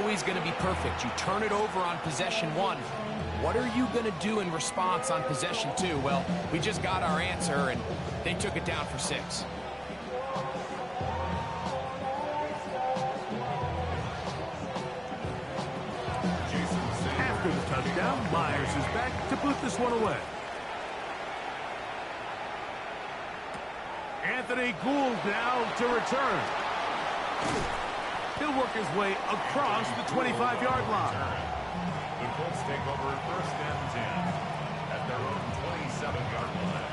always going to be perfect. You turn it over on possession one. What are you going to do in response on possession two? Well, we just got our answer, and they took it down for 6. After the touchdown, Myers is back to put this one away. Anthony Gould now to return. He'll work his way across the 25-yard line. The Colts take over 1st and 10 at their own 27-yard line.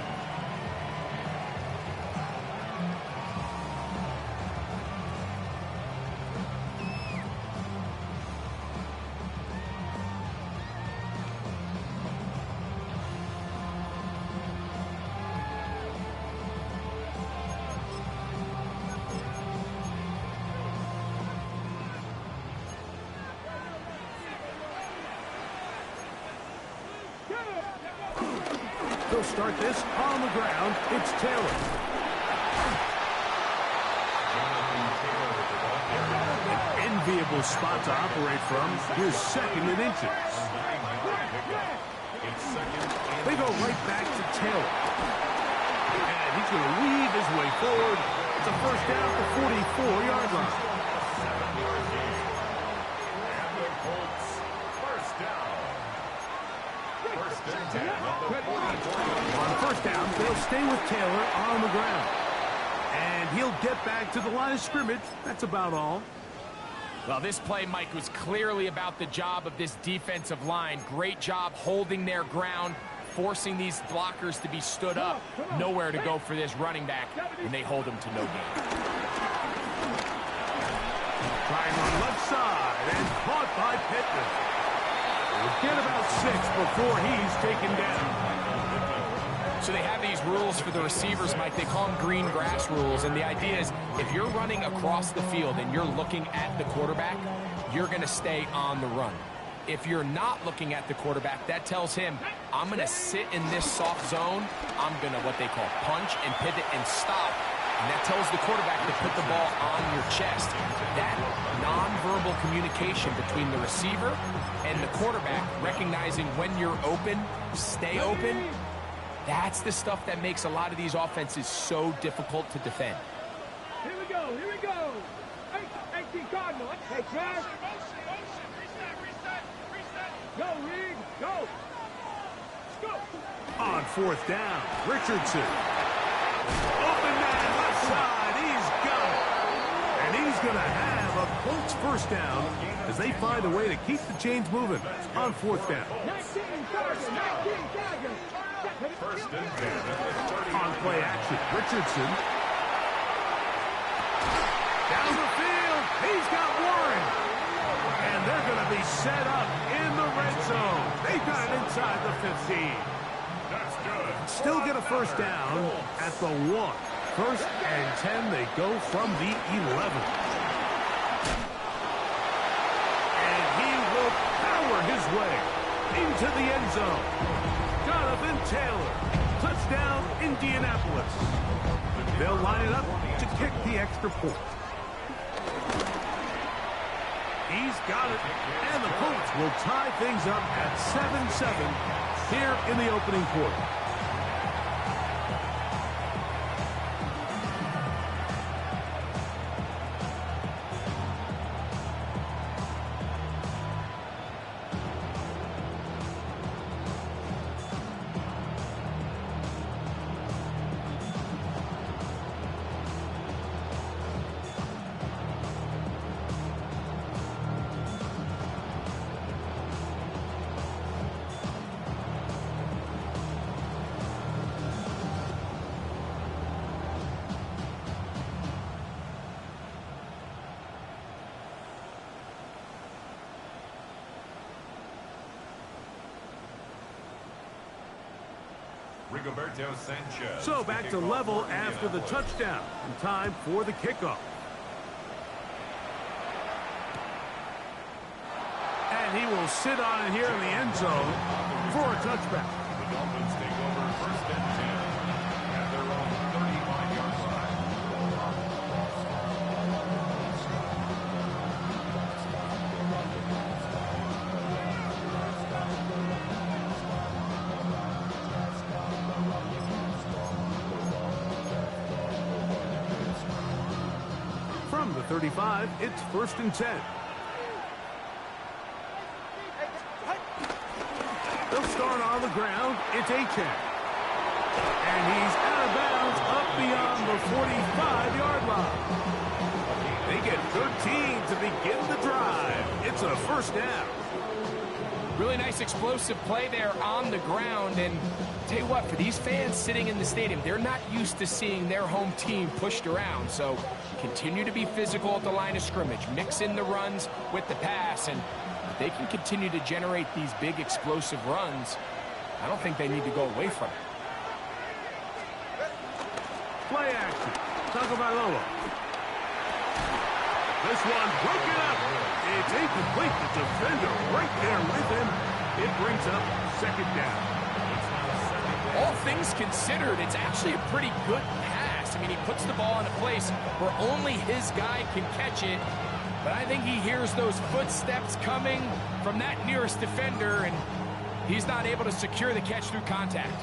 They'll start this on the ground. It's Taylor. An enviable spot to operate from. Here's 2nd and inches. They go right back to Taylor. And he's going to weave his way forward. It's a 1st down at the 44-yard line. On 1st down, they'll stay with Taylor on the ground. And he'll get back to the line of scrimmage. That's about all. Well, this play, Mike, was clearly about the job of this defensive line. Great job holding their ground, forcing these blockers to be stood up. Nowhere to go for this running back, and they hold him to no gain. Trying on left side, and caught by Pittman. We'll get about 6 before he's taken down. So they have these rules for the receivers, Mike. They call them green grass rules. And the idea is if you're running across the field and you're looking at the quarterback, you're going to stay on the run. If you're not looking at the quarterback, that tells him, I'm going to sit in this soft zone. I'm going to what they call punch and pivot and stop. And that tells the quarterback to put the ball on your chest. That nonverbal communication between the receiver and the quarterback, recognizing when you're open, stay open, that's the stuff that makes a lot of these offenses so difficult to defend. Here we go, here we go. 18 Cardinal. Hey, Trash. Go, Reed, go. Let's go. On 4th down, Richardson. Open man, left side, he's got it. And he's going to have a Colts 1st down as they find a way to keep the chains moving on 4th down. 19 Tigers, 19 Tigers. 1st and 10. On play action, Richardson. Down the field, he's got Warren. And they're going to be set up in the red zone. They got it inside the 15. That's good. Still get a 1st down at the 1. 1st and 10, they go from the 11. And he will power his way into the end zone. Jonathan Taylor, touchdown Indianapolis. They'll line it up to kick the extra point. He's got it, and the Colts will tie things up at 7-7 here in the opening quarter. Rigoberto Sanchez. So back to level after the touchdown. And time for the kickoff. And he will sit on it here in the end zone for a touchback. The Dolphins take over 1st and 10 at their own 35-yard line. 35, it's 1st and 10. They'll start on the ground. It's Achane. And he's out of bounds up beyond the 45-yard line. They get 13 to begin the drive. It's a 1st down. Really nice explosive play there on the ground. And tell you what, for these fans sitting in the stadium, they're not used to seeing their home team pushed around. So continue to be physical at the line of scrimmage. Mix in the runs with the pass. And if they can continue to generate these big explosive runs, I don't think they need to go away from it. Play action. Tagovailoa. This one broken up. It's incomplete. The defender right there with him. It brings up 2nd down. All things considered, it's actually a pretty good pass. I mean, he puts the ball in a place where only his guy can catch it. But I think he hears those footsteps coming from that nearest defender, and he's not able to secure the catch through contact.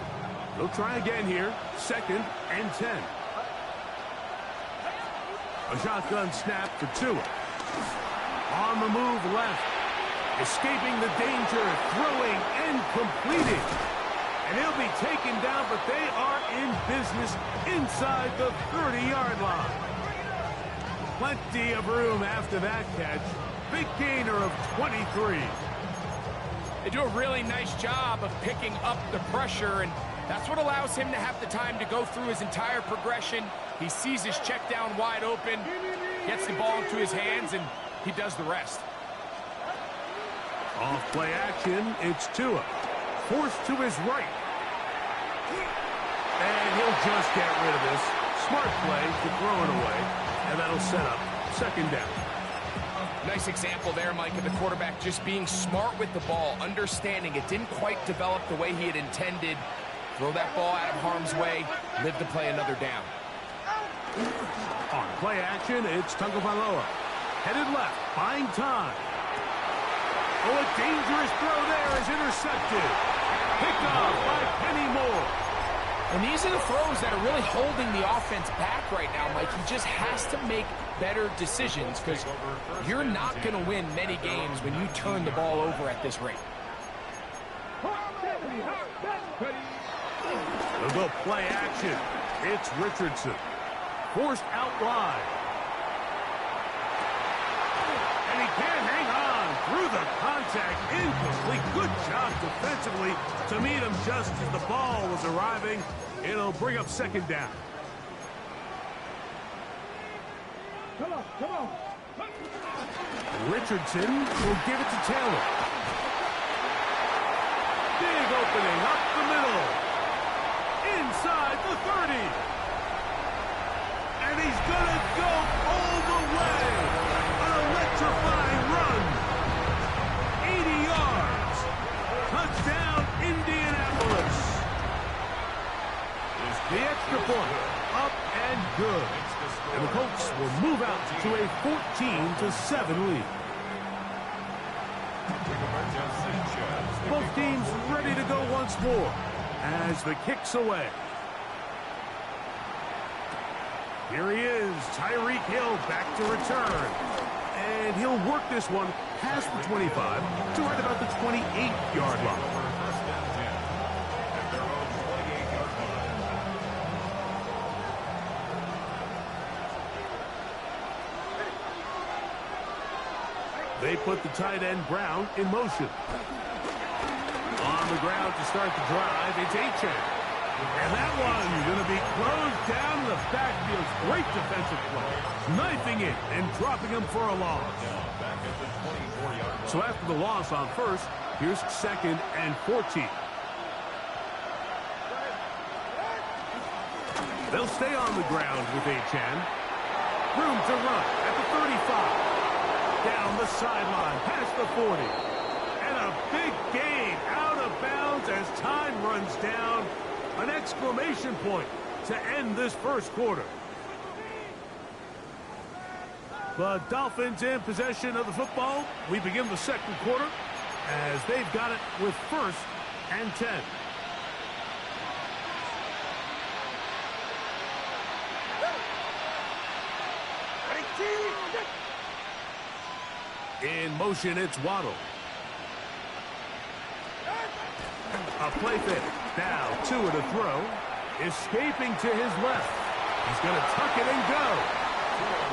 They'll try again here. 2nd and 10. A shotgun snap for Tua. On the move left. Escaping the danger, throwing and completing. And he'll be taken down, but they are in business inside the 30-yard line. Plenty of room after that catch. Big gainer of 23. They do a really nice job of picking up the pressure, and that's what allows him to have the time to go through his entire progression. He sees his check down wide open, gets the ball into his hands, and he does the rest. Off play action, it's Tua. Forced to his right. And he'll just get rid of this. Smart play to throw it away. And that'll set up 2nd down. Nice example there, Mike, of the quarterback just being smart with the ball, understanding it didn't quite develop the way he had intended. Throw that ball out of harm's way, live to play another down. On play action, it's Tagovailoa. Headed left, buying time. Oh, a dangerous throw there is intercepted. Picked off by Kenny Moore. And these are the throws that are really holding the offense back right now, Mike. He just has to make better decisions because you're not going to win many games when you turn the ball over at this rate. They'll go play action. It's Richardson. Forced out wide. And he can't hang on through the contact. Incomplete. Good job defensively to meet him just as the ball was arriving. It'll bring up 2nd down. Come on, come on. Richardson will give it to Taylor. Big opening up the middle. Inside the 30. And he's going to go all the way. An electrifying run. 80 yards. Touchdown, Indianapolis. The extra point. Up and good. And the Colts will move out to a 14-7 lead. Both teams ready to go once more as the kick's away. Here he is, Tyreek Hill back to return. And he'll work this one past the 25 to right about the 28-yard line. They put the tight end Brown in motion. On the ground to start the drive, it's Achane. And that one's going to be closed down in the backfield. Great defensive play. Knifing it and dropping him for a loss. So after the loss on first, here's 2nd and 14. They'll stay on the ground with Achane. Room to run at the 35. Down the sideline, past the 40. And a big gain out of bounds as time runs down. An exclamation point to end this first quarter. The Dolphins in possession of the football. We begin the second quarter as they've got it with 1st and 10. Ready, In motion, it's Waddle. A play fake. Now, Tua to throw. Escaping to his left. He's going to tuck it and go.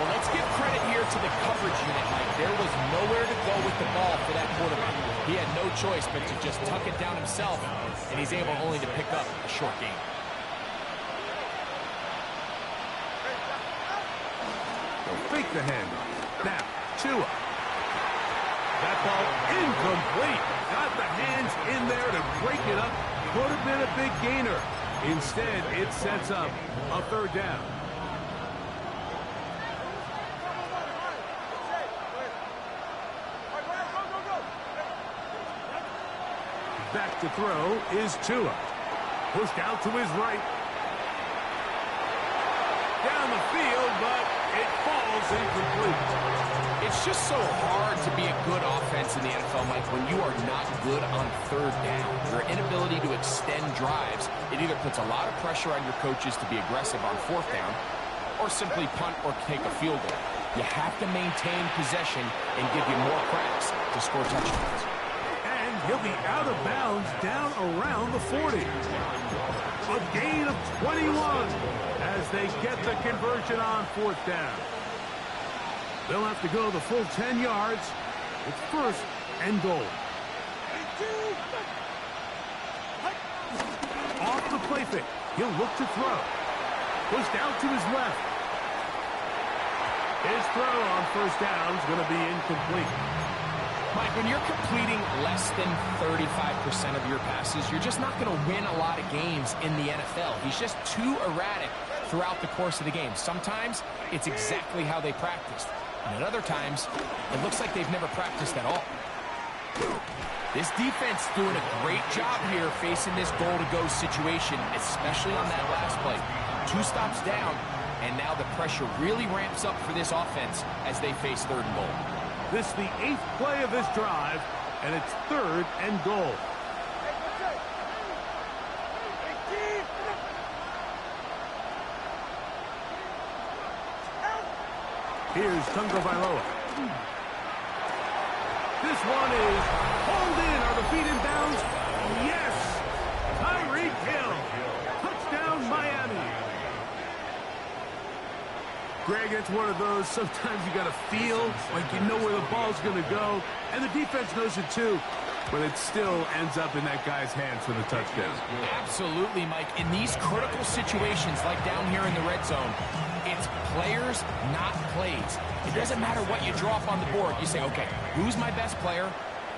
Well, let's give credit here to the coverage unit, Mike. There was nowhere to go with the ball for that quarterback. He had no choice but to just tuck it down himself, and he's able only to pick up a short gain. They'll fake the handoff. Now, Tua. That ball incomplete. Got the hands in there to break it up. Could have been a big gainer. Instead, it sets up a third down. Back to throw is Tua. Pushed out to his right. Down the field, but it falls incomplete. It's just so hard to be a good offense in the NFL, Mike, when you are not good on third down. Your inability to extend drives, it either puts a lot of pressure on your coaches to be aggressive on fourth down or simply punt or take a field goal. You have to maintain possession and give you more cracks to score touchdowns. And he'll be out of bounds down around the 40. A gain of 21 as they get the conversion on fourth down. They'll have to go the full 10 yards. It's first and goal. Off the play fake. He'll look to throw. Pushed out to his left. His throw on first down is going to be incomplete. Mike, when you're completing less than 35% of your passes, you're just not going to win a lot of games in the NFL. He's just too erratic throughout the course of the game. Sometimes it's exactly how they practiced. And at other times, it looks like they've never practiced at all. This defense doing a great job here facing this goal-to-go situation, especially on that last play. 2 stops down, and now the pressure really ramps up for this offense as they face third and goal. This is the 8th play of this drive, and it's third and goal. Here's Tungo Vailoa. This one is hauled in. Are the feet in bounds? Yes! Tyreek Hill. Touchdown, Miami. Greg, it's one of those, sometimes you got to feel like you know where the ball's going to go, and the defense knows it too, but it still ends up in that guy's hands for the touchdown. Absolutely, Mike. In these critical situations, like down here in the red zone, it's players, not plays. It doesn't matter what you draw up on the board. You say, okay, who's my best player?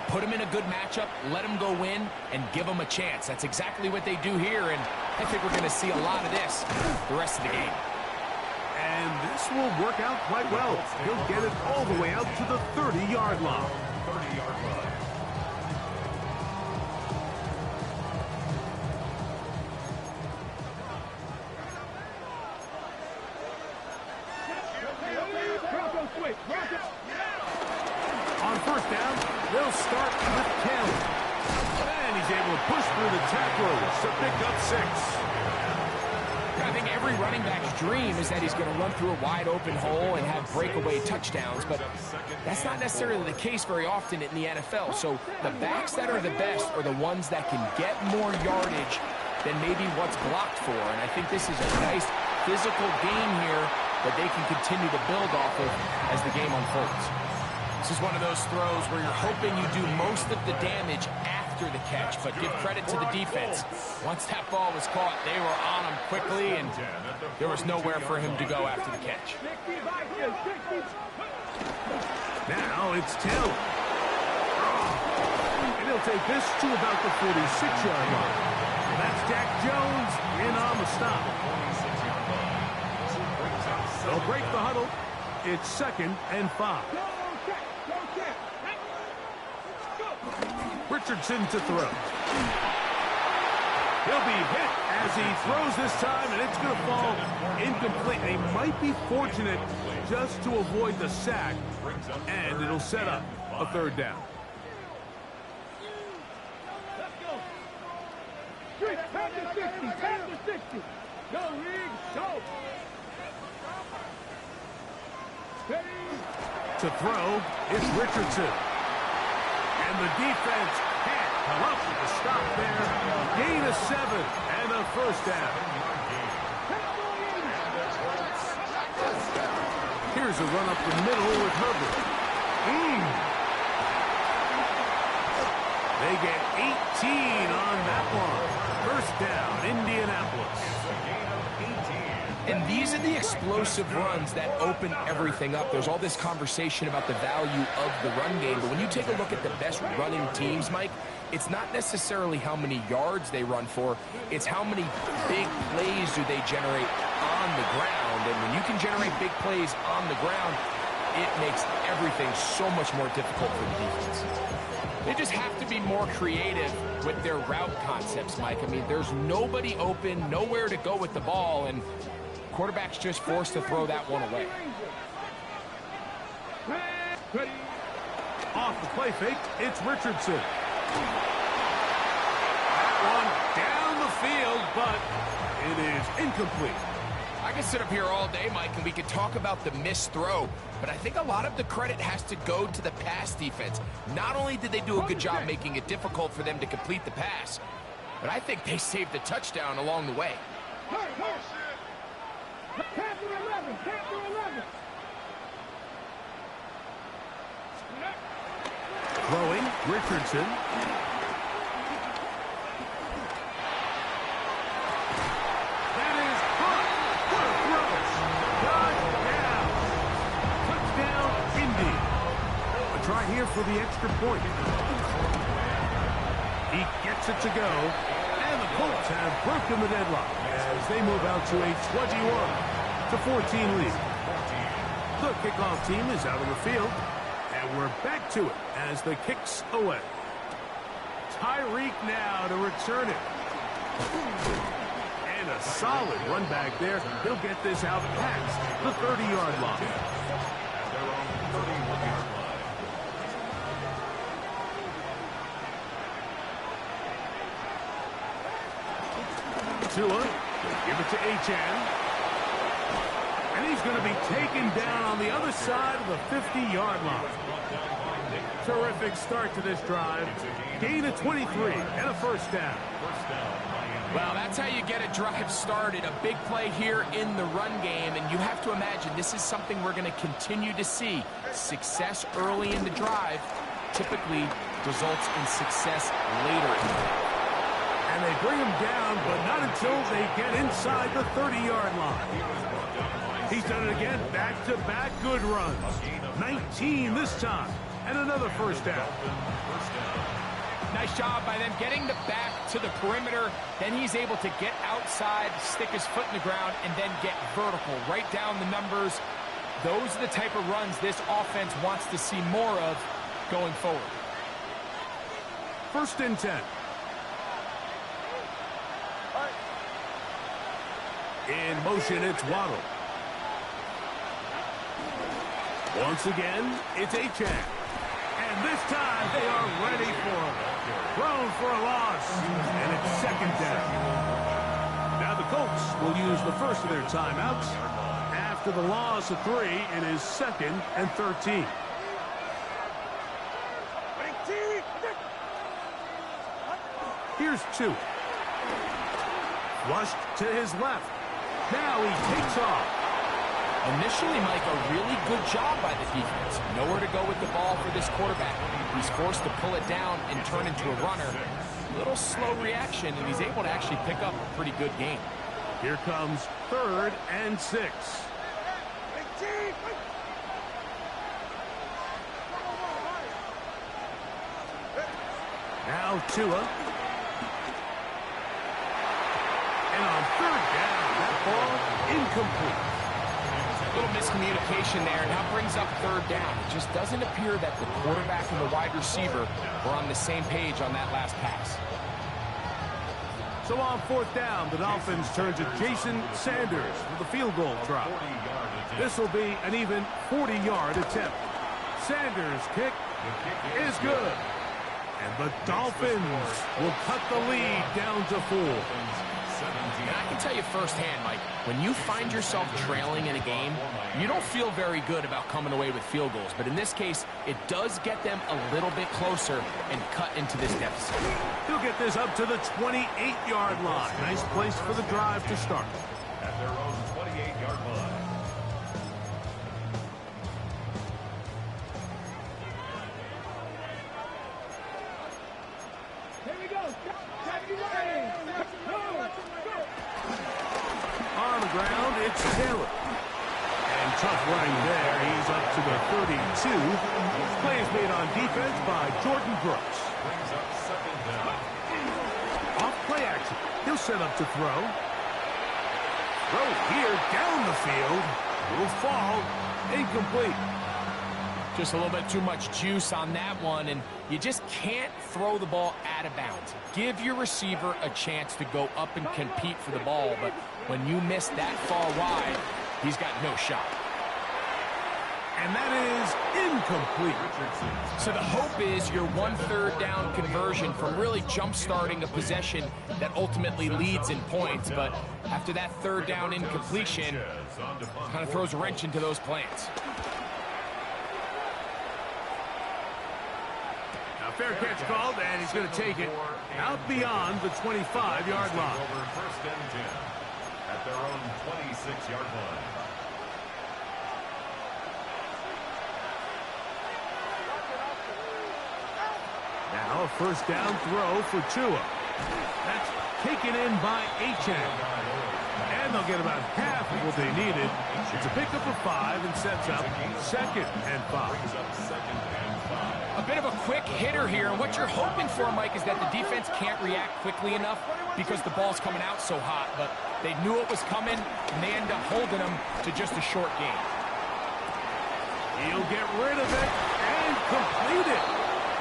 Put him in a good matchup, let him go win, and give him a chance. That's exactly what they do here, and I think we're going to see a lot of this the rest of the game. And this will work out quite well. He'll get it all the way out to the 30-yard line. 30-yard line. On first down, they'll start with Kelly. And he's able to push through the tacklers to pick up 6. I think every running back's dream is that he's going to run through a wide open hole and have breakaway touchdowns, but that's not necessarily the case very often in the NFL. So the backs that are the best are the ones that can get more yardage than maybe what's blocked for. And I think this is a nice physical game here that they can continue to build off of as the game unfolds. This is one of those throws where you're hoping you do most of the damage after the catch, but give credit to the defense. Once that ball was caught, they were on him quickly, and there was nowhere for him to go after the catch. Now it's Taylor. And he'll take this to about the 46-yard line. That's Jack Jones in on the stop. They'll break the huddle. It's 2nd and 5. Richardson to throw. He'll be hit as he throws this time, and it's going to fall incomplete. They might be fortunate just to avoid the sack, and it'll set up a third down. Pass to 60, pass to 60. Go, Riggs, go. Steady. To throw is Richardson. And the defense can't come up with a stop there. Gain of 7 and a first down. Here's a run up the middle with Herbert. They get 18 on that one. First down, Indianapolis. And these are the explosive runs that open everything up. There's all this conversation about the value of the run game, but when you take a look at the best running teams, Mike, it's not necessarily how many yards they run for, it's how many big plays do they generate on the ground. And when you can generate big plays on the ground, it makes everything so much more difficult for the defense. They just have to be more creative with their route concepts, Mike. I mean, there's nobody open, nowhere to go with the ball, and quarterback's just forced to throw that one away. Off the play fake, it's Richardson. That one down the field, but it is incomplete. I can sit up here all day, Mike, and we could talk about the missed throw, but I think a lot of the credit has to go to the pass defense. Not only did they do a good job making it difficult for them to complete the pass, but I think they saved a touchdown along the way. Panther 11, Panther 11. Throwing, Richardson. That is caught. What a throw. Touchdown. Touchdown, Indy. A try here for the extra point. He gets it to go. And the Colts have broken the deadlock as they move out to a 21-14 lead. The kickoff team is out on the field. And we're back to it as the kick's away. Tyreek now to return it. And a solid run back there. He'll get this out past the 30-yard line. At their own 31-yard line. Tua, give it to Achane. And he's going to be taken down on the other side of the 50-yard line. Terrific start to this drive. Gain of 23 and a first down. Well, that's how you get a drive started. A big play here in the run game, and you have to imagine this is something we're going to continue to see. Success early in the drive typically results in success later in the drive. And they bring him down, but not until they get inside the 30-yard line. He's done it again, back-to-back good runs. 19 this time, and another first down. Nice job by them getting the back to the perimeter. Then he's able to get outside, stick his foot in the ground, and then get vertical. Right down the numbers. Those are the type of runs this offense wants to see more of going forward. First and 10. In motion, it's Waddle. Once again, it's Achane. And this time, they are ready for him. Thrown for a loss. And it's second down. Now the Colts will use the first of their timeouts. After the loss of 3, it is 2nd and 13. Here's 2. Flushed to his left. Now he takes off. Initially, Mike, a really good job by the defense. Nowhere to go with the ball for this quarterback. He's forced to pull it down and turn into a runner. A little slow reaction, and he's able to actually pick up a pretty good game. Here comes 3rd and 6. Now Tua. And on 3rd down, that ball incomplete. A little miscommunication there. Now brings up 3rd down. It just doesn't appear that the quarterback and the wide receiver were on the same page on that last pass. So on 4th down, the Dolphins turn to Jason Sanders with the field goal try. This will be an even 40-yard attempt. Sanders' kick is good. And the Dolphins will cut the lead down to 4. And I can tell you firsthand, Mike, when you find yourself trailing in a game, you don't feel very good about coming away with field goals. But in this case, it does get them a little bit closer and cut into this deficit. He'll get this up to the 28-yard line. Nice place for the drive to start. At their own 28-yard line. Here we go. Catch you right. On the ground, it's Taylor. And tough running there. He's up to the 32. Play is made on defense by Jordan Brooks. Brings up second down. Off play action. He'll set up to throw. Throw here down the field. Will fall. Incomplete. Just a little bit too much juice on that one, and you just can't throw the ball out of bounds. Give your receiver a chance to go up and compete for the ball, but when you miss that far wide, he's got no shot. And that is incomplete. So the hope is your 1/3 down conversion from really jump-starting a possession that ultimately leads in points, but after that 3rd down incompletion, kind of throws a wrench into those plans. Fair catch called, and he's going to take it out beyond the 25-yard line. Over 1st and 10 at their own 26-yard line. Now a 1st down throw for Tua. That's taken in by Achane. And they'll get about half of what they needed. It's a pickup of 5 and sets up 2nd and 5. A bit of a quick hitter here, and what you're hoping for, Mike, is that the defense can't react quickly enough because the ball's coming out so hot, but they knew it was coming, and they end up holding them to just a short gain. He'll get rid of it and complete it.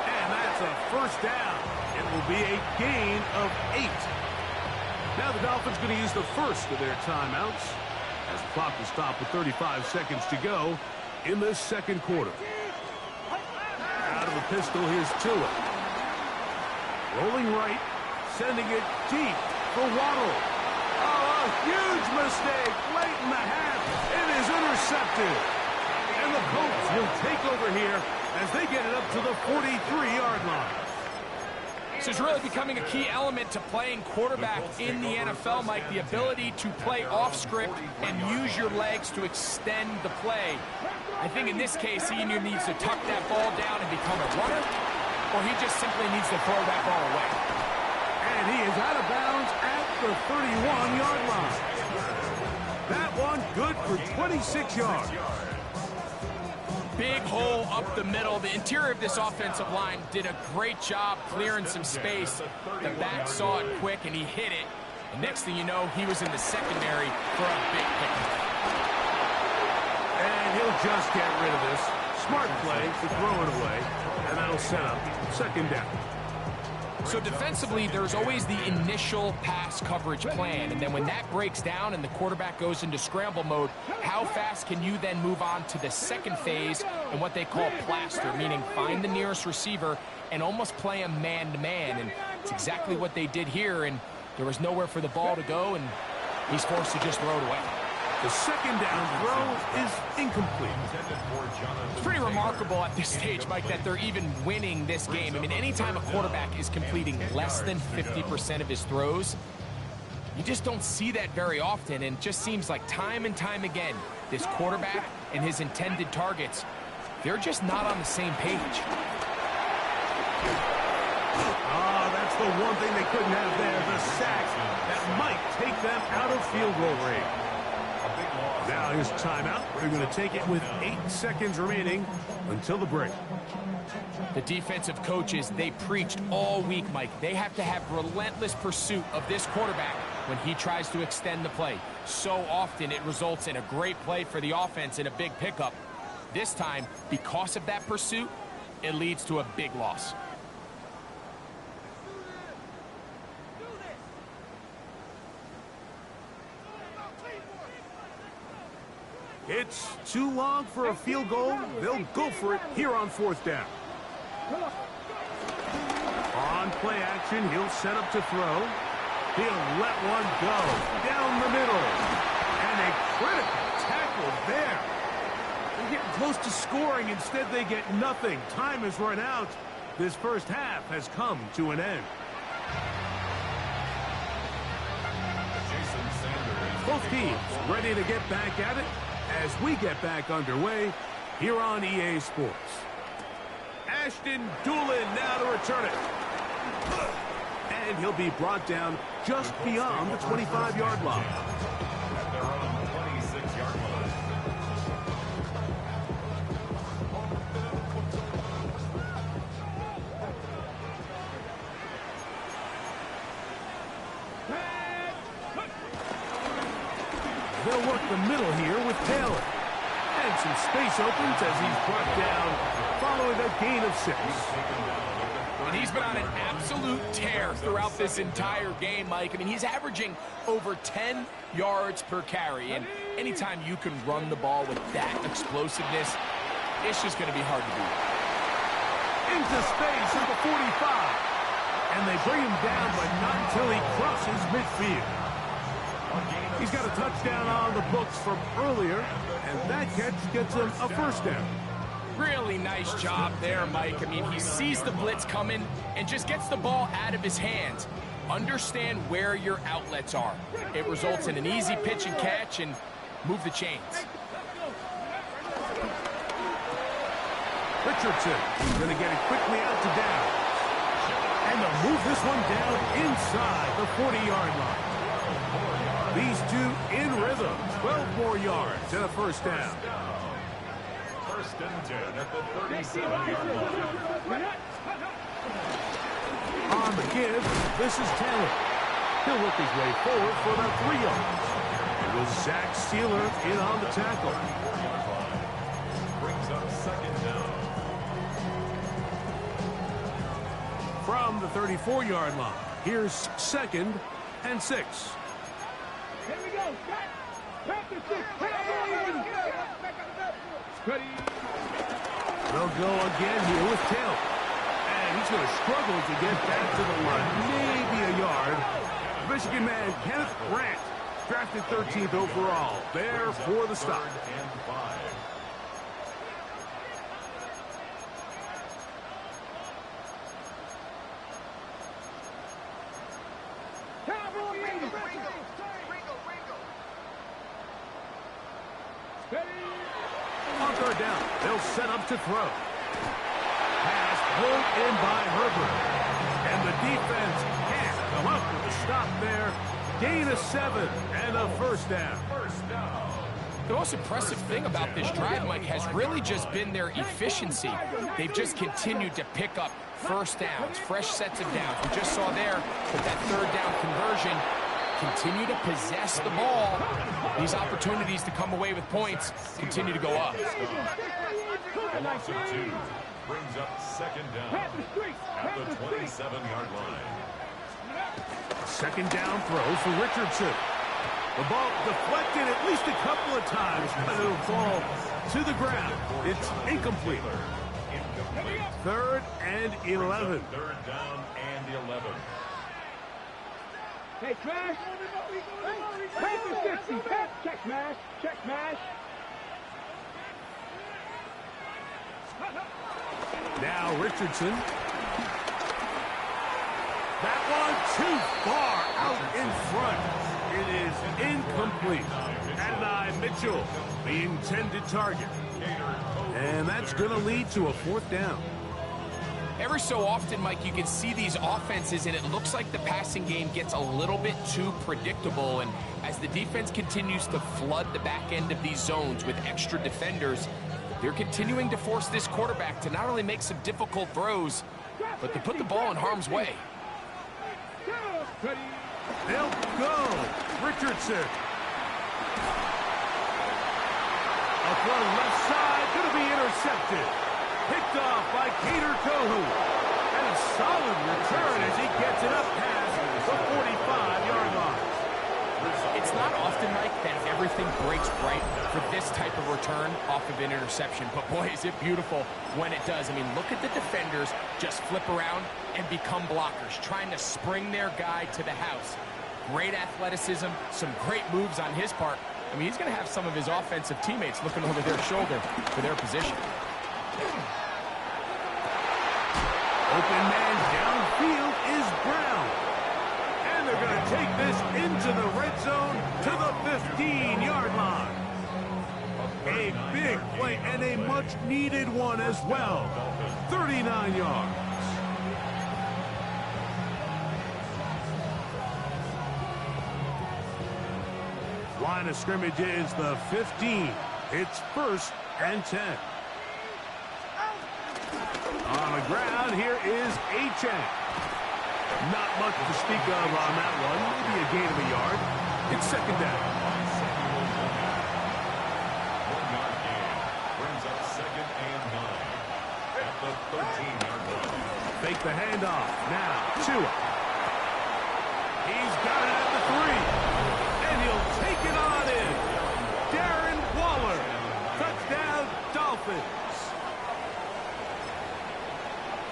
And that's a 1st down. It will be a gain of 8. Now the Dolphins going to use the first of their timeouts as the clock will stop with 35 seconds to go in the 2nd quarter. Out of the pistol, here's Tua. Rolling right, sending it deep for Waddle. Oh, a huge mistake late in the half. It is intercepted. And the Colts will take over here as they get it up to the 43-yard line. This is really becoming a key element to playing quarterback in the NFL, Mike, the ability to play off script and use your legs to extend the play. I think in this case, he either needs to tuck that ball down and become a runner, or he just simply needs to throw that ball away. And he is out of bounds at the 31-yard line. That one good for 26 yards. Big hole up the middle. The interior of this offensive line did a great job clearing some space. The back saw it quick, and he hit it. And next thing you know, he was in the secondary for a big pick. And he'll just get rid of this. Smart play to throw it away. And that'll set up 2nd down. So defensively, there's always the initial pass coverage plan, and then when that breaks down and the quarterback goes into scramble mode, how fast can you then move on to the 2nd phase and what they call plaster, meaning find the nearest receiver and almost play him man-to-man, and it's exactly what they did here, and there was nowhere for the ball to go, and he's forced to just throw it away. The 2nd down throw is incomplete. It's pretty remarkable at this stage, Mike, that they're even winning this game. I mean, anytime a quarterback is completing less than 50% of his throws, you just don't see that very often, and it just seems like time and time again, this quarterback and his intended targets, they're just not on the same page. Oh, that's the one thing they couldn't have there, the sack that might take them out of field goal range. Now here's timeout. We're going to take it with 8 seconds remaining until the break. The defensive coaches, they preached all week, Mike. They have to have relentless pursuit of this quarterback when he tries to extend the play. So often it results in a great play for the offense and a big pickup. This time, because of that pursuit, it leads to a big loss. It's too long for a field goal. They'll go for it here on 4th down. On play action, he'll set up to throw. He'll let one go down the middle. And a critical tackle there. They're getting close to scoring. Instead, they get nothing. Time has run out. This first half has come to an end. Both teams ready to get back at it as we get back underway here on EA Sports. Ashton Doolin now to return it. And he'll be brought down just beyond the 25-yard line. At their own 26-yard line. They'll work the middle here with Taylor. And some space opens as he's brought down following a gain of 6. And he's been on an absolute tear throughout this entire game, Mike. I mean, he's averaging over 10 yards per carry. And anytime you can run the ball with that explosiveness, it's just going to be hard to beat. Into space at the 45. And they bring him down, but not until he crosses midfield. He's got a touchdown on the books from earlier, and that catch gets him a first down. Really nice job there, Mike. I mean, he sees the blitz coming and just gets the ball out of his hands. Understand where your outlets are. It results in an easy pitch and catch and move the chains. Richardson going to get it quickly out to down. And they'll move this one down inside the 40-yard line. These two in rhythm. 12 more yards and a first down. First and 10 at the 37-yard line. On the give, this is Taylor. He'll work his way forward for about 3 yards. It was Zach Sealer in on the tackle. Brings up second down. From the 34-yard line, here's 2nd and 6. Here we go. Back to 6. Steady. They'll go again here with Taylor. And he's going to struggle to get back to the line. Maybe a yard. Michigan man Kenneth Grant, drafted 13th overall. There for the stop. Third and 5. On third down, they'll set up to throw. Pass pulled in by Herbert. And the defense can't come up with a stop there. Gain of 7 and a first down. The most impressive thing about this drive, Mike, has really just been their efficiency. They've just continued to pick up first downs, fresh sets of downs. We just saw there with that third down conversion, continue to possess the ball. These opportunities to come away with points continue to go up. A loss of 2 brings up second down at the 27-yard line. Second down throw for Richardson. The ball deflected at least a couple of times, but it'll fall to the ground. It's incomplete. Third and 11. Third down and 11. Hey, Trash. Pass to 60. Check mash. Check mash. Now Richardson. That one too far out in front. It is incomplete. Adonai Mitchell, the intended target. And that's going to lead to a fourth down. Every so often, Mike, you can see these offenses, and it looks like the passing game gets a little bit too predictable. And as the defense continues to flood the back end of these zones with extra defenders, they're continuing to force this quarterback to not only make some difficult throws, but to put the ball in harm's way. They'll go. Richardson. A throw left side, going to be intercepted. Picked off by Kader Kohou. And a solid return as he gets it up past the 45-yard line. It's not often, Mike, that everything breaks right for this type of return off of an interception. But, boy, is it beautiful when it does. I mean, look at the defenders just flip around and become blockers, trying to spring their guy to the house. great athleticism, some great moves on his part. I mean, he's going to have some of his offensive teammates looking over their shoulder for their position. Open man downfield is Brown. And they're going to take this into the red zone to the 15-yard line. A big play and a much-needed one as well. 39 yards. Line of scrimmage is the 15. It's 1st and 10. On the ground, here is Achane. Not much to speak of on that one. Maybe a gain of a yard. It's 2nd down. 1-yard gain brings up 2nd and 9 at the 13-yard line. Fake the handoff. Now, Tua. He's got it at the 3. And he'll take it on in. Darren Waller. Touchdown, Dolphins.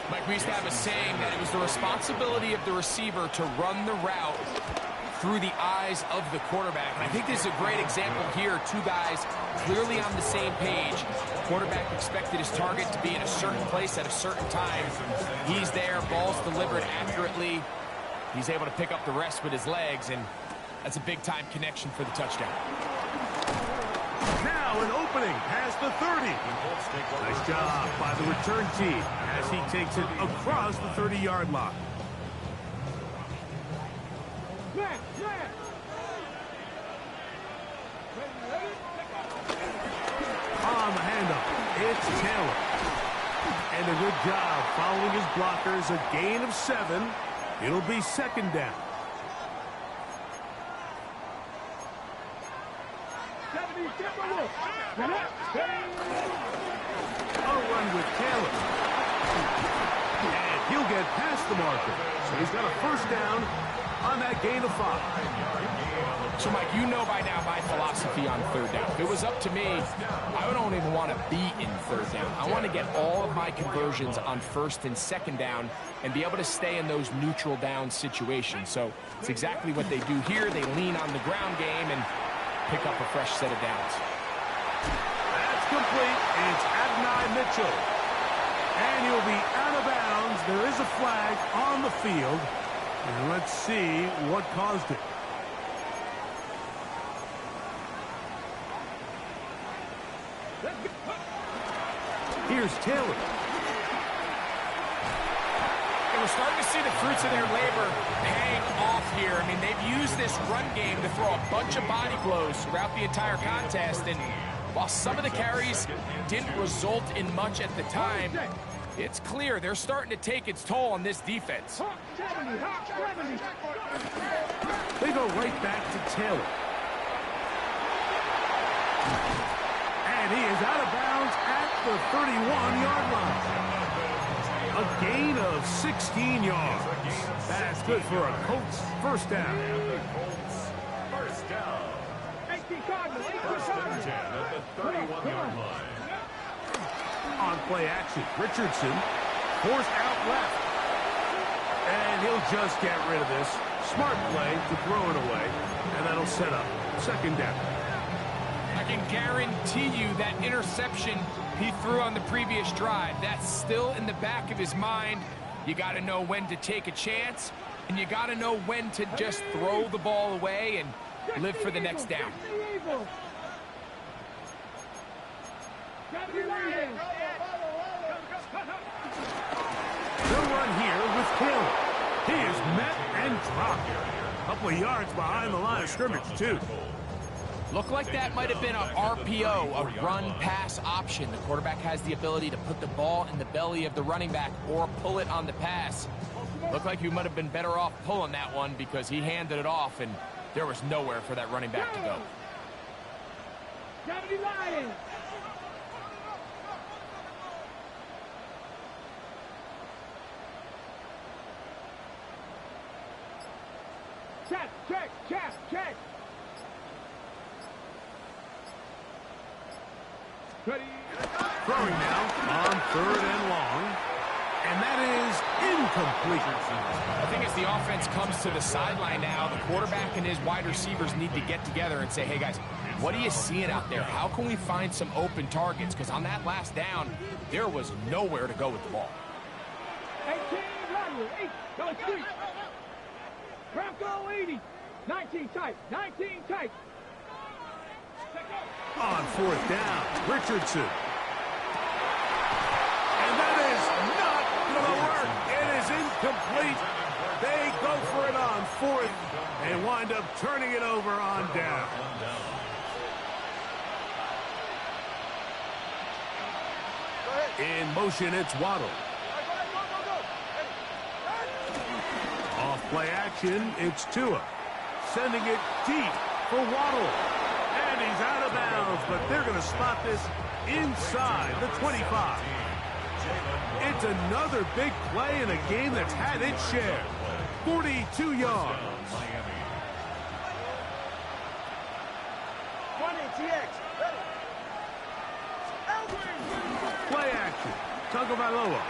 Mike, we used to have a saying that it was the responsibility of the receiver to run the route through the eyes of the quarterback. And I think this is a great example here. Two guys clearly on the same page. The quarterback expected his target to be in a certain place at a certain time. He's there, ball's delivered accurately. He's able to pick up the rest with his legs, and that's a big-time connection for the touchdown. Now an opening past the 30. Nice job by the return team as he takes it across the 30-yard line. On the handoff, it's Taylor. And a good job following his blockers. A gain of 7. It'll be 2nd down. A run with Taylor. And he'll get past the marker. So he's got a 1st down on that gain of 5. So, Mike, you know by now my philosophy on 3rd down. If it was up to me, I don't even want to be in 3rd down. I want to get all of my conversions on 1st and 2nd down and be able to stay in those neutral down situations. So it's exactly what they do here. They lean on the ground game and pick up a fresh set of downs. That's complete. It's Adonai Mitchell. And he'll be out of bounds. There is a flag on the field. And let's see what caused it. Here's Taylor. And we're starting to see the fruits of their labor paying off here. I mean, they've used this run game to throw a bunch of body blows throughout the entire contest. And while some of the carries didn't result in much at the time, it's clear they're starting to take its toll on this defense. They go right back to Taylor. And he is out of bounds at the 31-yard line. A gain of 16 yards. That's good for a Colts 1st down. First down. 1st and 10 at the 31-yard line. On play action, Richardson forced out left. And he'll just get rid of this. Smart play to throw it away. And that'll set up 2nd down. I can guarantee you that interception he threw on the previous drive, that's still in the back of his mind. You got to know when to take a chance, and you got to know when to just throw the ball away and live for the next down. They'll run here with Taylor. He is met and dropped. A couple of yards behind the line of scrimmage, too. Looked like that might have been a RPO, a run-pass option. The quarterback has the ability to put the ball in the belly of the running back or pull it on the pass. Looked like he might have been better off pulling that one because he handed it off, and there was nowhere for that running back to go. Check. Throwing now on 3rd and long. And that is incomplete. I think as the offense comes to the sideline now, the quarterback and his wide receivers need to get together and say, hey, guys, what are you seeing out there? How can we find some open targets? Because on that last down, there was nowhere to go with the ball. 18, lateral, 8, go street. Bronco 80, 19 tight, 19 tight. On fourth down, Richardson. And that is not going to work. It is incomplete. They go for it on fourth and wind up turning it over on down. In motion, it's Waddle. Off play action, it's Tua. Sending it deep for Waddle. And he's out of bounds, but they're going to spot this inside the 25. It's another big play in a game that's had its share. 42 yards. Play action. Tagovailoa.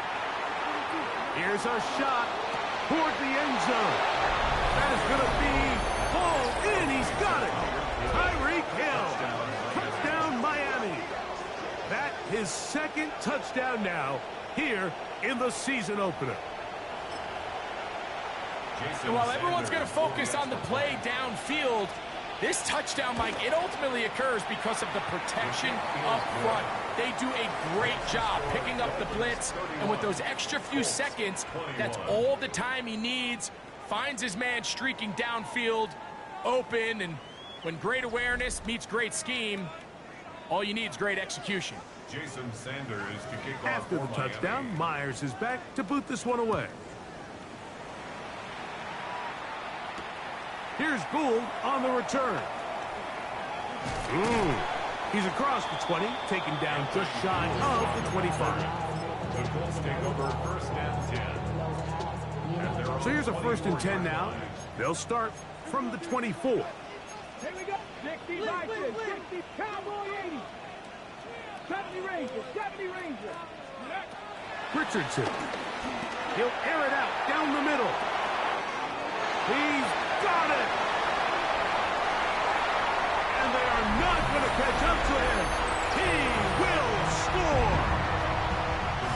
Here's a shot toward the end zone. That is going to be pulled in. He's got it. Tyreek Hill. Touchdown, Miami. That his second touchdown now here in the season opener. And while everyone's going to focus on the play downfield, this touchdown, Mike, it ultimately occurs because of the protection up front. They do a great job picking up the blitz, and with those extra few seconds, that's all the time he needs. Finds his man streaking downfield, open, and when great awareness meets great scheme, all you need is great execution. Jason Sanders to kick off. After the touchdown, Myers is back to boot this one away. Here's Gould on the return. He's across the 20, taken down just shy of the 25. The Colts take over first and 10. So here's a first and 10 now. They'll start from the 24. Here we go. 60 Vikings, 60 Cowboy 80. 70 Rangers, 70 Rangers. Richardson. He'll air it out down the middle. He's got it. And they are not going to catch up to him. He will score.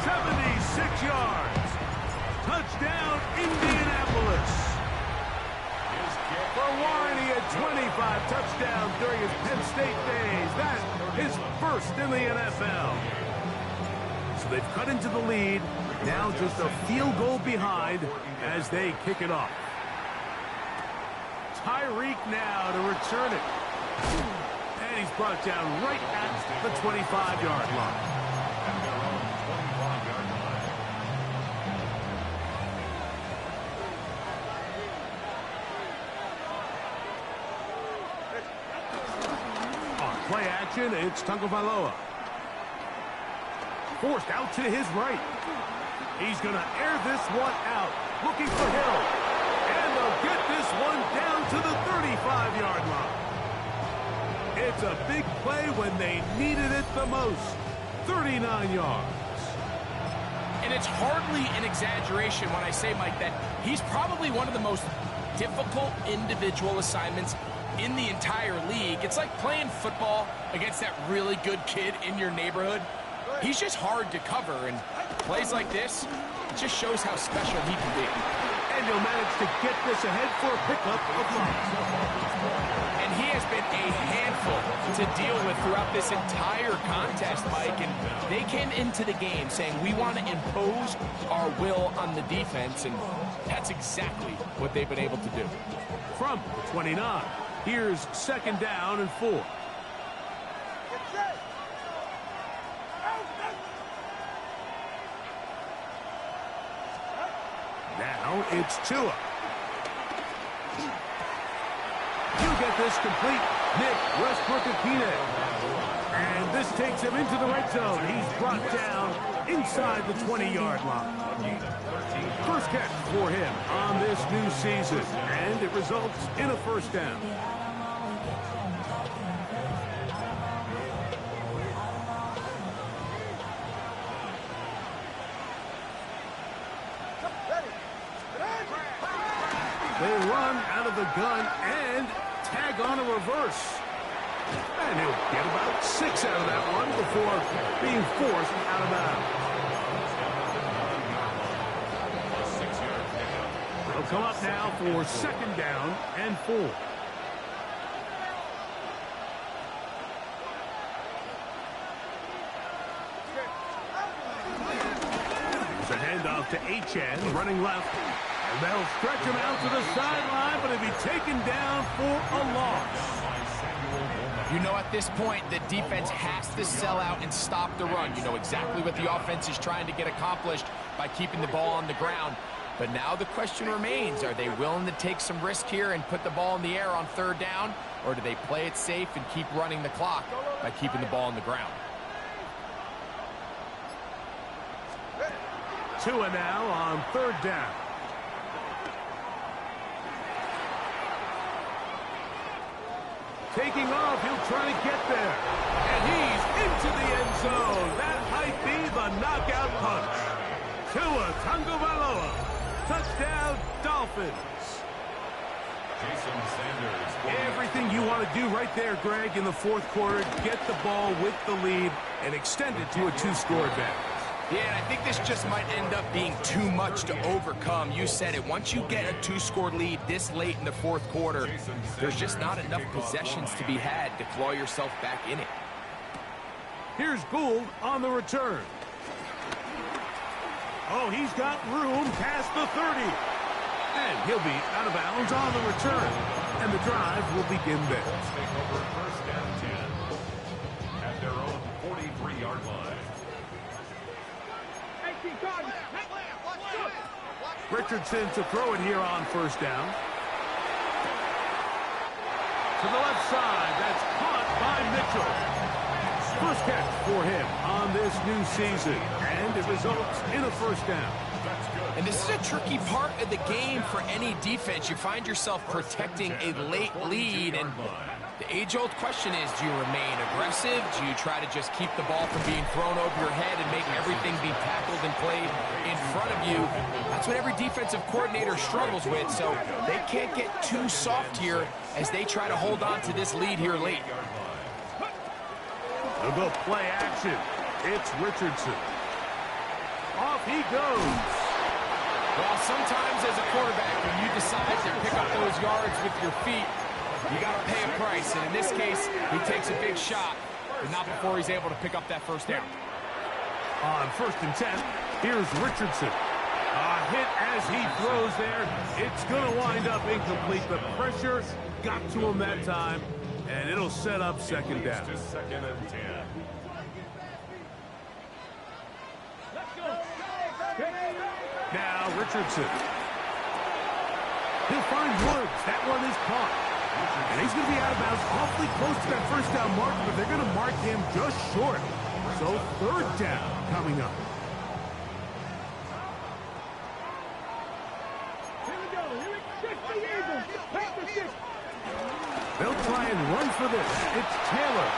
76 yards. Touchdown, Indianapolis. For Warren, he had 25 touchdowns during his Penn State days. That's his first in the NFL. So they've cut into the lead. Now just a field goal behind as they kick it off. Tyreek now to return it. And he's brought down right at the 25-yard line. On play action, it's Tagovailoa. Forced out to his right. He's going to air this one out. Looking for Hill. And they'll get this one down to the 35-yard line. It's a big play when they needed it the most. 39 yards. And it's hardly an exaggeration when I say, Mike, that he's probably one of the most difficult individual assignments in the entire league. It's like playing football against that really good kid in your neighborhood. He's just hard to cover, and plays like this, it just shows how special he can be. And he'll manage to get this ahead for a pickup of 5. And he has been a handful to deal with throughout this entire contest, Mike. And they came into the game saying, we want to impose our will on the defense, and that's exactly what they've been able to do. From 29, here's second down and 4. Now it's Tua. You get this complete. Nick Westbrook-Akine. And this takes him into the red zone. He's brought down inside the 20-yard line. First catch for him on this new season. And it results in a first down. They run out of the gun and tag on a reverse. And he'll get about 6 out of that one before being forced out of bounds. They'll come up now for 2nd down and 4. There's a handoff to Achane, running left. And they'll stretch him out to the sideline, but he'll be taken down for a loss. You know, at this point, the defense has to sell out and stop the run. You know exactly what the offense is trying to get accomplished by keeping the ball on the ground. But now the question remains, are they willing to take some risk here and put the ball in the air on 3rd down? Or do they play it safe and keep running the clock by keeping the ball on the ground? Tua now on 3rd down. Taking off, he'll try to get there. And he's into the end zone. That might be the knockout punch. Tua Tagovailoa. Touchdown, Dolphins. Jason Sanders. Everything you want to do right there, Greg, in the 4th quarter. Get the ball with the lead and extend it to a 2-score advantage. Yeah, and I think this just might end up being too much to overcome. You said it. Once you get a 2-score lead this late in the 4th quarter, there's just not enough possessions to be had to claw yourself back in it. Here's Gould on the return. Oh, he's got room past the 30. And he'll be out of bounds on the return. And the drive will begin there. Let's take over 1st and 10 at their own 43-yard line. Richardson to throw it here on 1st down. To the left side, that's caught by Mitchell. First catch for him on this new season, and it results in a 1st down. And this is a tricky part of the game for any defense. You find yourself protecting a late lead, and the age-old question is, do you remain aggressive? Do you try to just keep the ball from being thrown over your head and make everything be tackled and played in front of you? That's what every defensive coordinator struggles with, so they can't get too soft here as they try to hold on to this lead here late. They'll go play action. It's Richardson. Off he goes. Well, sometimes as a quarterback, when you decide to pick up those yards with your feet, you got to pay a price. And in this case, he takes a big shot, but not before he's able to pick up that 1st down. On 1st and 10, here's Richardson. A hit as he throws there. It's going to wind up incomplete. The pressure got to him that time, and it'll set up 2nd down. To 2nd and 10. Now Richardson. He'll find Woods. That one is caught. And he's going to be out of bounds awfully close to that 1st down mark, but they're going to mark him just short. So 3rd down coming up. They'll try and run for this. It's Taylor.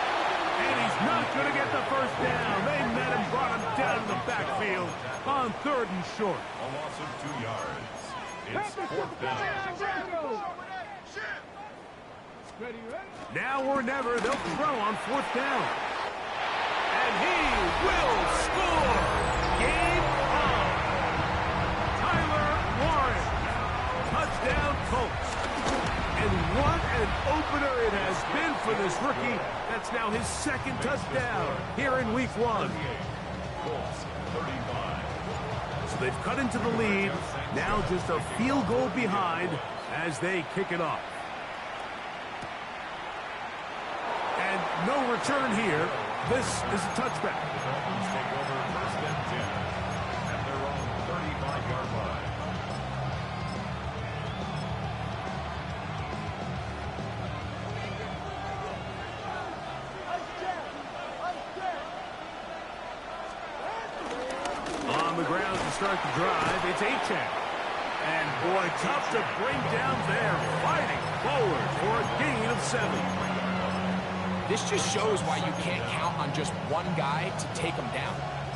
And he's not going to get the 1st down. They met him, brought him down in the backfield on 3rd and short. A loss of 2 yards. It's 4th down. Now or never, they'll throw on 4th down. And he will score. Game on. Tyler Warren. Touchdown Colts. And what an opener it has been for this rookie. That's now his 2nd touchdown here in week 1. Colts 35. So they've cut into the lead. Now just a field goal behind as they kick it off. And no return here. This is a touchback. Dolphins take over 1st and 10 at their own 35-yard line. On the ground to start the drive, it's Achane. And boy, tough to bring down there. Fighting forward for a gain of 7. This just shows why you can't count on just one guy to take him down.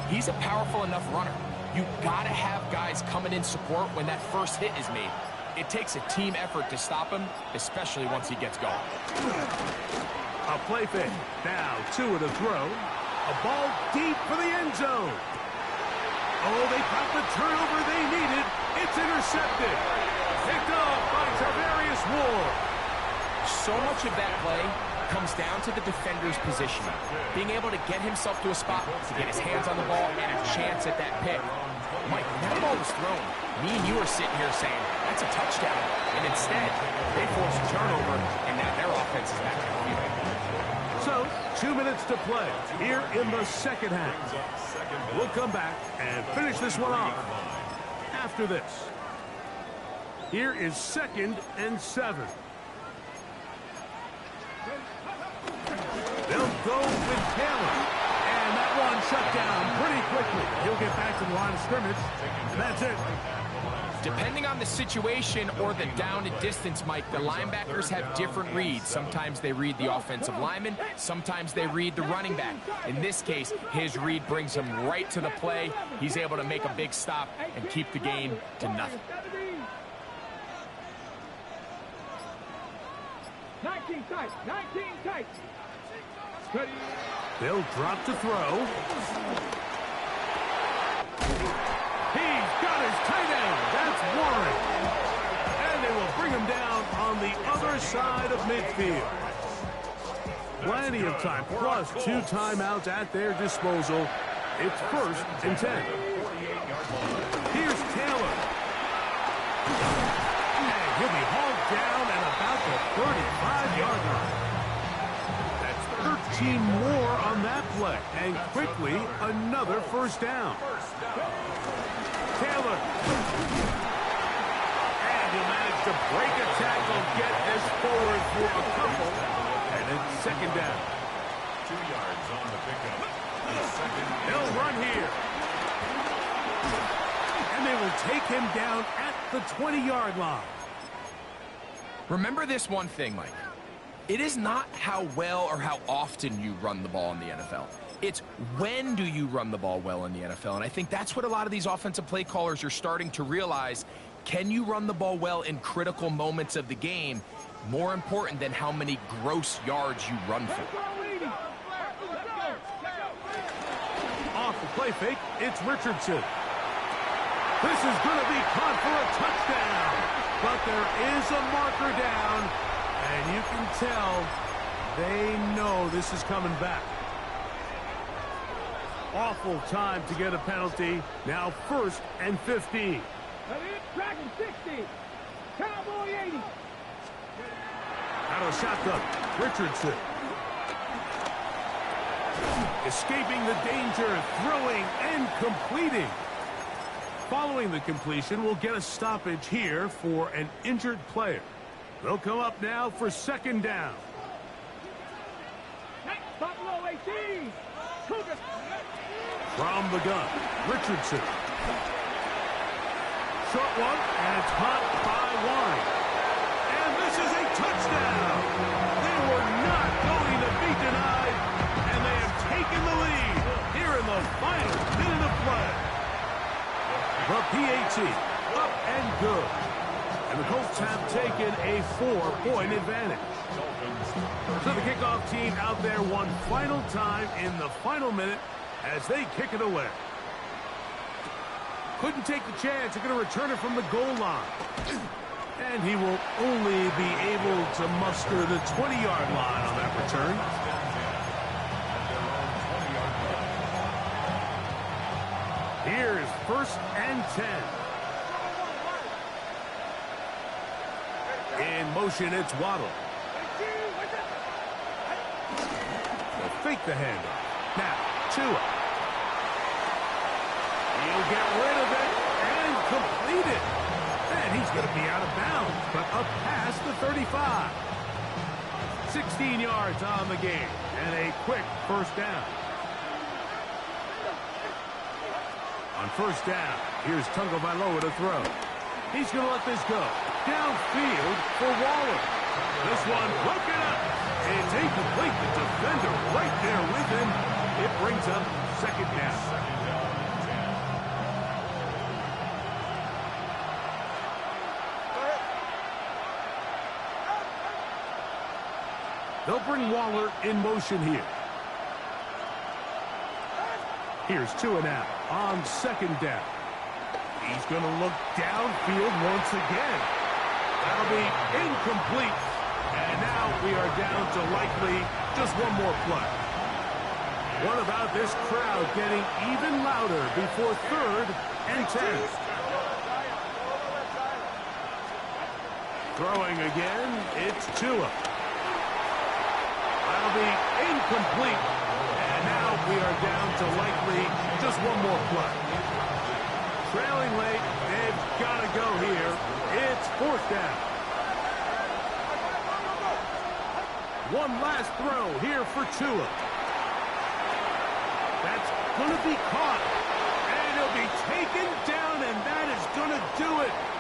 He's a powerful enough runner. You gotta have guys coming in support when that first hit is made. It takes a team effort to stop him, especially once he gets going. A play fake. Now 2 to throw. A ball deep for the end zone. Oh, they got the turnover they needed. It's intercepted. Picked up by Tarvarius Ward. So much of that play comes down to the defender's positioning. Being able to get himself to a spot, to get his hands on the ball, and a chance at that pick. Mike, when that ball was thrown, me and you are sitting here saying, that's a touchdown. And instead, they forced a turnover, and now their offense is back on the field. So, 2 minutes to play here in the second half. We'll come back and finish this one off after this. Here is 2nd and 7. They'll go with Taylor. And that one shut down pretty quickly. He'll get back to the line of scrimmage. And that's it. Depending on the situation or the down and distance, Mike, the linebackers have different reads. Sometimes they read the offensive lineman. Sometimes they read the running back. In this case, his read brings him right to the play. He's able to make a big stop and keep the game to nothing. 19 tight. 19 tight. They'll drop to throw. He's got his tight end. That's Warren. And they will bring him down on the other side of midfield. Plenty of time, plus 2 timeouts at their disposal. It's 1st and 10. Here's Taylor. And he'll be hauled down at about the 35-yard line. That's 13 more on that play. And quickly, another first down. Taylor. And he'll manage to break a tackle, get this forward for a couple. And it's 2nd down. 2 yards on the pickup. They'll run here. And they will take him down at the 20-yard line. Remember this one thing, Mike. It is not how well or how often you run the ball in the NFL. It's when do you run the ball well in the NFL. And I think that's what a lot of these offensive play callers are starting to realize. Can you run the ball well in critical moments of the game? More important than how many gross yards you run for. Off the play fake, it's Richardson. This is going to be caught for a touchdown. But there is a marker down, and you can tell they know this is coming back. Awful time to get a penalty. Now 1st and 15. Dragon 60. Cowboy 80. Out of shotgun, Richardson. Escaping the danger, throwing and completing. Following the completion, we'll get a stoppage here for an injured player. They'll come up now for 2nd down. Buffalo 18. Cougars. From the gun, Richardson. Short one, and it's caught by Warren. And this is a touchdown. They were not going to be denied, and they have taken the lead here in the final minute of play. The PAT, up and good. And the Colts have taken a 4-point advantage. So the kickoff team out there one final time in the final minute as they kick it away. Couldn't take the chance. They're going to return it from the goal line. And he will only be able to muster the 20-yard line on that return. Here's 1st and 10. In motion, it's Waddle. They'll fake the handoff. Now, Tua. He'll get rid of it and complete it. And he's going to be out of bounds, but up past the 35. 16 yards on the game, and a quick first down. On first down, here's Tagovailoa to throw. He's going to let this go. Downfield for Waller. This one broken up. It's incomplete. The defender right there with him. It brings up 2nd down. They'll bring Waller in motion here. Here's Tua now on second down. He's going to look downfield once again. That'll be incomplete. And now we are down to likely just one more play. What about this crowd getting even louder before 3rd and 10? Throwing again, it's Tua. That'll be incomplete. And now we are down to likely just one more play. Trailing late, they've got to go here. It's 4th down. One last throw here for Tua. That's going to be caught. And he'll be taken down, and that is going to do it.